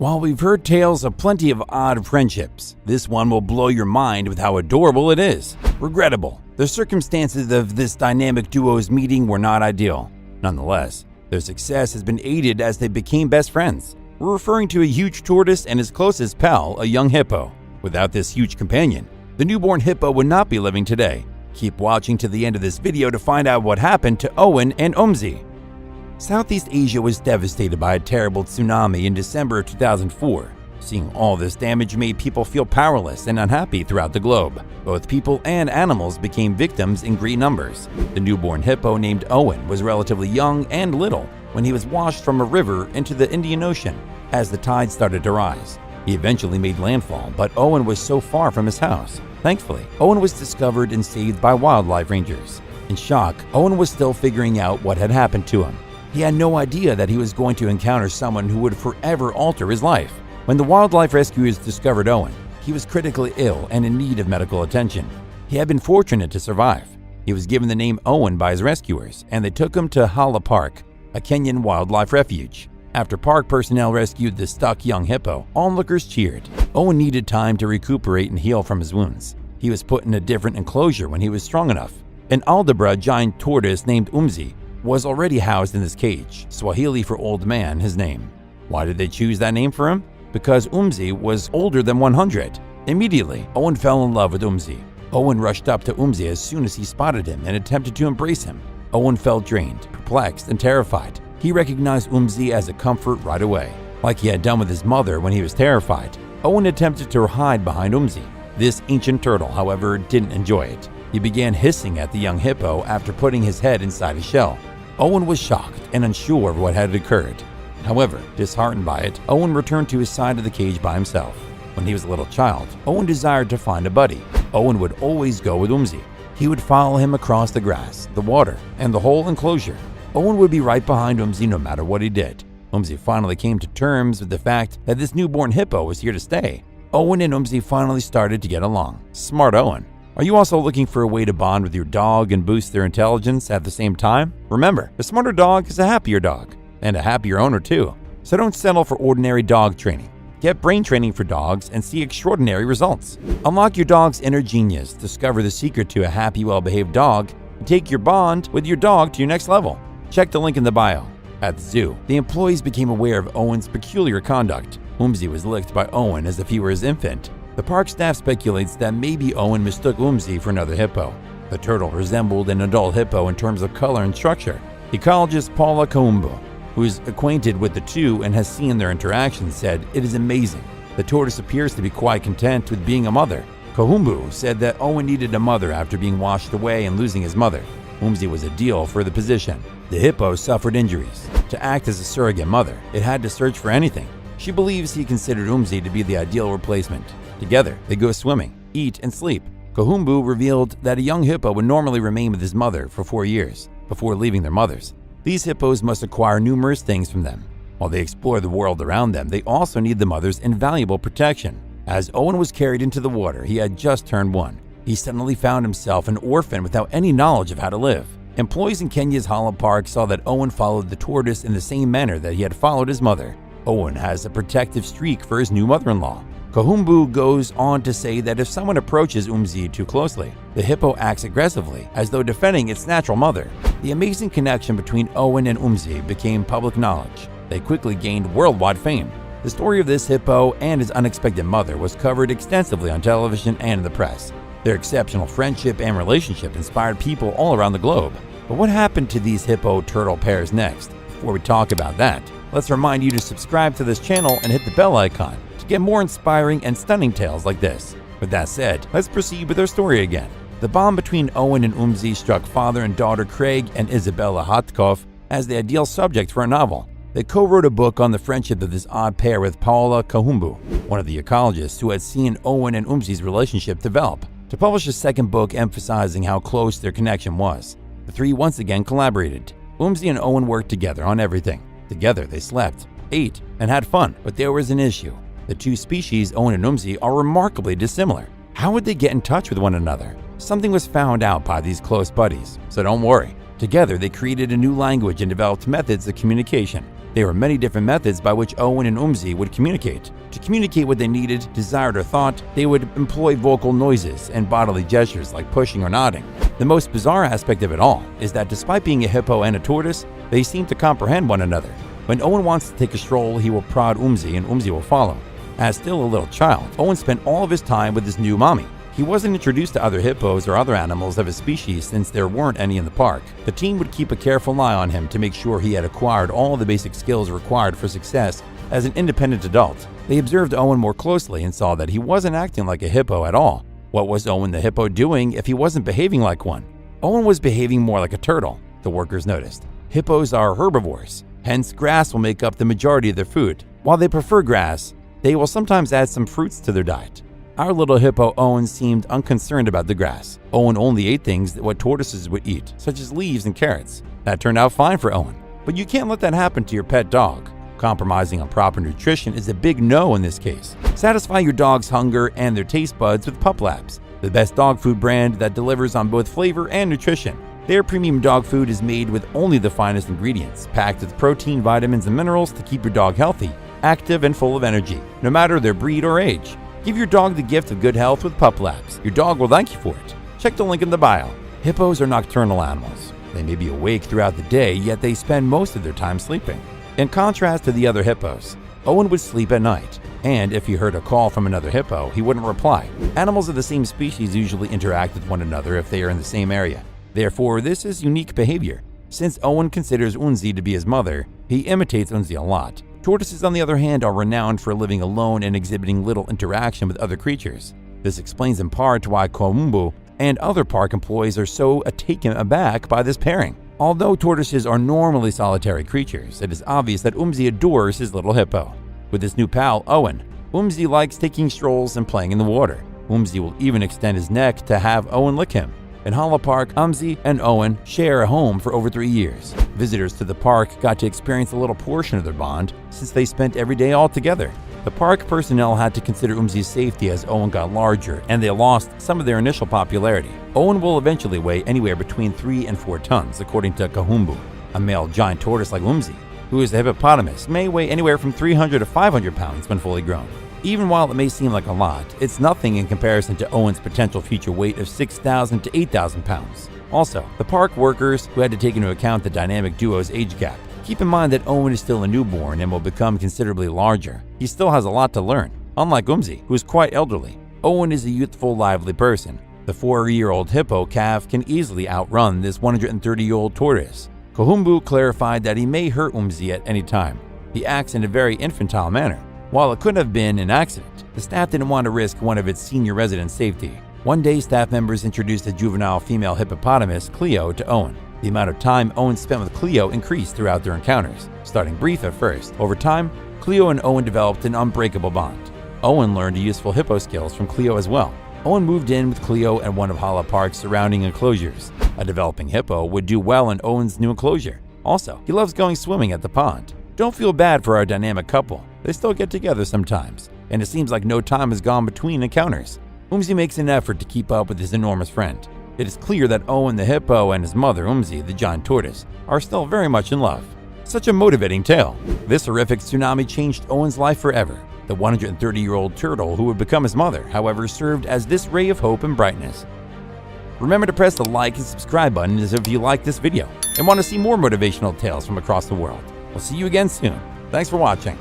While we've heard tales of plenty of odd friendships, this one will blow your mind with how adorable it is. Regrettable, the circumstances of this dynamic duo's meeting were not ideal. Nonetheless, their success has been aided as they became best friends. We're referring to a huge tortoise and his closest pal, a young hippo. Without this huge companion, the newborn hippo would not be living today. Keep watching to the end of this video to find out what happened to Owen and Umzi. Southeast Asia was devastated by a terrible tsunami in December of 2004. Seeing all this damage made people feel powerless and unhappy throughout the globe. Both people and animals became victims in great numbers. The newborn hippo named Owen was relatively young and little when he was washed from a river into the Indian Ocean as the tide started to rise. He eventually made landfall, but Owen was so far from his house. Thankfully, Owen was discovered and saved by wildlife rangers. In shock, Owen was still figuring out what had happened to him. He had no idea that he was going to encounter someone who would forever alter his life. When the wildlife rescuers discovered Owen, he was critically ill and in need of medical attention. He had been fortunate to survive. He was given the name Owen by his rescuers, and they took him to Hala Park, a Kenyan wildlife refuge. After park personnel rescued the stuck young hippo, onlookers cheered. Owen needed time to recuperate and heal from his wounds. He was put in a different enclosure when he was strong enough. An Aldabra giant tortoise named Umzi was already housed in this cage, Swahili for old man his name. Why did they choose that name for him? Because Umzi was older than 100. Immediately, Owen fell in love with Umzi. Owen rushed up to Umzi as soon as he spotted him and attempted to embrace him. Owen felt drained, perplexed, and terrified. He recognized Umzi as a comfort right away. Like he had done with his mother when he was terrified, Owen attempted to hide behind Umzi. This ancient turtle, however, didn't enjoy it. He began hissing at the young hippo after putting his head inside his shell. Owen was shocked and unsure of what had occurred. However, disheartened by it, Owen returned to his side of the cage by himself. When he was a little child, Owen desired to find a buddy. Owen would always go with Umzi. He would follow him across the grass, the water, and the whole enclosure. Owen would be right behind Umzi no matter what he did. Umzi finally came to terms with the fact that this newborn hippo was here to stay. Owen and Umzi finally started to get along. Smart Owen. Are you also looking for a way to bond with your dog and boost their intelligence at the same time? Remember, a smarter dog is a happier dog, and a happier owner too. So don't settle for ordinary dog training. Get brain training for dogs and see extraordinary results. Unlock your dog's inner genius, discover the secret to a happy, well-behaved dog, and take your bond with your dog to your next level. Check the link in the bio. At the zoo, the employees became aware of Owen's peculiar conduct. Umzi was licked by Owen as if he were his infant. The park staff speculates that maybe Owen mistook Umzi for another hippo. The turtle resembled an adult hippo in terms of color and structure. Ecologist Paula Kahumbu, who is acquainted with the two and has seen their interactions, said, "It is amazing. The tortoise appears to be quite content with being a mother." Kahumbu said that Owen needed a mother after being washed away and losing his mother. Umzi was ideal for the position. The hippo suffered injuries. To act as a surrogate mother, it had to search for anything. She believes he considered Umzi to be the ideal replacement. Together, they go swimming, eat, and sleep. Kahumbu revealed that a young hippo would normally remain with his mother for 4 years before leaving their mothers. These hippos must acquire numerous things from them. While they explore the world around them, they also need the mother's invaluable protection. As Owen was carried into the water, he had just turned 1. He suddenly found himself an orphan without any knowledge of how to live. Employees in Kenya's Hala Park saw that Owen followed the tortoise in the same manner that he had followed his mother. Owen has a protective streak for his new mother-in-law. Kahumbu goes on to say that if someone approaches Umzi too closely, the hippo acts aggressively, as though defending its natural mother. The amazing connection between Owen and Umzi became public knowledge. They quickly gained worldwide fame. The story of this hippo and his unexpected mother was covered extensively on television and in the press. Their exceptional friendship and relationship inspired people all around the globe. But what happened to these hippo-turtle pairs next? Before we talk about that, let's remind you to subscribe to this channel and hit the bell icon to get more inspiring and stunning tales like this. With that said, let's proceed with our story again. The bond between Owen and Umzi struck father and daughter Craig and Isabella Hotkoff as the ideal subject for a novel. They co-wrote a book on the friendship of this odd pair with Paula Kahumbu, one of the ecologists who had seen Owen and Umzi's relationship develop, to publish a second book emphasizing how close their connection was. The three once again collaborated. Umzi and Owen worked together on everything. Together they slept, ate, and had fun, but there was an issue. The two species, Owen and Umzi, are remarkably dissimilar. How would they get in touch with one another? Something was found out by these close buddies, so don't worry. Together they created a new language and developed methods of communication. There were many different methods by which Owen and would communicate. To communicate what they needed, desired, or thought, they would employ vocal noises and bodily gestures like pushing or nodding. The most bizarre aspect of it all is that despite being a hippo and a tortoise, they seem to comprehend one another. When Owen wants to take a stroll, he will prod and will follow. As still a little child, Owen spent all of his time with his new mommy. He wasn't introduced to other hippos or other animals of his species since there weren't any in the park. The team would keep a careful eye on him to make sure he had acquired all the basic skills required for success as an independent adult. They observed Owen more closely and saw that he wasn't acting like a hippo at all. What was Owen the hippo doing if he wasn't behaving like one? Owen was behaving more like a turtle, the workers noticed. Hippos are herbivores, hence grass will make up the majority of their food. While they prefer grass, they will sometimes add some fruits to their diet. Our little hippo Owen seemed unconcerned about the grass. Owen only ate things that what tortoises would eat, such as leaves and carrots. That turned out fine for Owen. But you can't let that happen to your pet dog. Compromising on proper nutrition is a big no in this case. Satisfy your dog's hunger and their taste buds with Pup Labs, the best dog food brand that delivers on both flavor and nutrition. Their premium dog food is made with only the finest ingredients, packed with protein, vitamins, and minerals to keep your dog healthy, active, and full of energy, no matter their breed or age. Give your dog the gift of good health with Pup Labs. Your dog will thank you for it. Check the link in the bio. Hippos are nocturnal animals. They may be awake throughout the day, yet they spend most of their time sleeping. In contrast to the other hippos, Owen would sleep at night, and if he heard a call from another hippo, he wouldn't reply. Animals of the same species usually interact with one another if they are in the same area. Therefore, this is unique behavior. Since Owen considers Unzi to be his mother, he imitates Unzi a lot. Tortoises, on the other hand, are renowned for living alone and exhibiting little interaction with other creatures. This explains in part why Kohumbu and other park employees are so taken aback by this pairing. Although tortoises are normally solitary creatures, it is obvious that adores his little hippo. With his new pal, Owen, likes taking strolls and playing in the water. will even extend his neck to have Owen lick him. In Hollow Park, and Owen share a home for over 3 years. Visitors to the park got to experience a little portion of their bond since they spent every day all together. The park personnel had to consider safety as Owen got larger and they lost some of their initial popularity. Owen will eventually weigh anywhere between 3 and 4 tons, according to Kohumbu. A male giant tortoise like who is a hippopotamus, may weigh anywhere from 300 to 500 pounds when fully grown. Even while it may seem like a lot, it's nothing in comparison to Owen's potential future weight of 6,000 to 8,000 pounds. Also, the park workers who had to take into account the dynamic duo's age gap. Keep in mind that Owen is still a newborn and will become considerably larger. He still has a lot to learn. Unlike who is quite elderly, Owen is a youthful, lively person. The 4-year-old hippo calf can easily outrun this 130-year-old tortoise. Kohumbu clarified that he may hurt at any time. He acts in a very infantile manner. While it could have been an accident, the staff didn't want to risk one of its senior residents' safety. One day, staff members introduced a juvenile female hippopotamus, Cleo, to Owen. The amount of time Owen spent with Cleo increased throughout their encounters, starting brief at first. Over time, Cleo and Owen developed an unbreakable bond. Owen learned useful hippo skills from Cleo as well. Owen moved in with Cleo at one of Hollow Park's surrounding enclosures. A developing hippo would do well in Owen's new enclosure. Also, he loves going swimming at the pond. Don't feel bad for our dynamic couple. They still get together sometimes, and it seems like no time has gone between encounters. Makes an effort to keep up with his enormous friend. It is clear that Owen the hippo and his mother, the giant tortoise, are still very much in love. Such a motivating tale. This horrific tsunami changed Owen's life forever. The 130-year-old turtle who would become his mother, however, served as this ray of hope and brightness. Remember to press the like and subscribe button if you like this video and want to see more motivational tales from across the world. We'll see you again soon. Thanks for watching.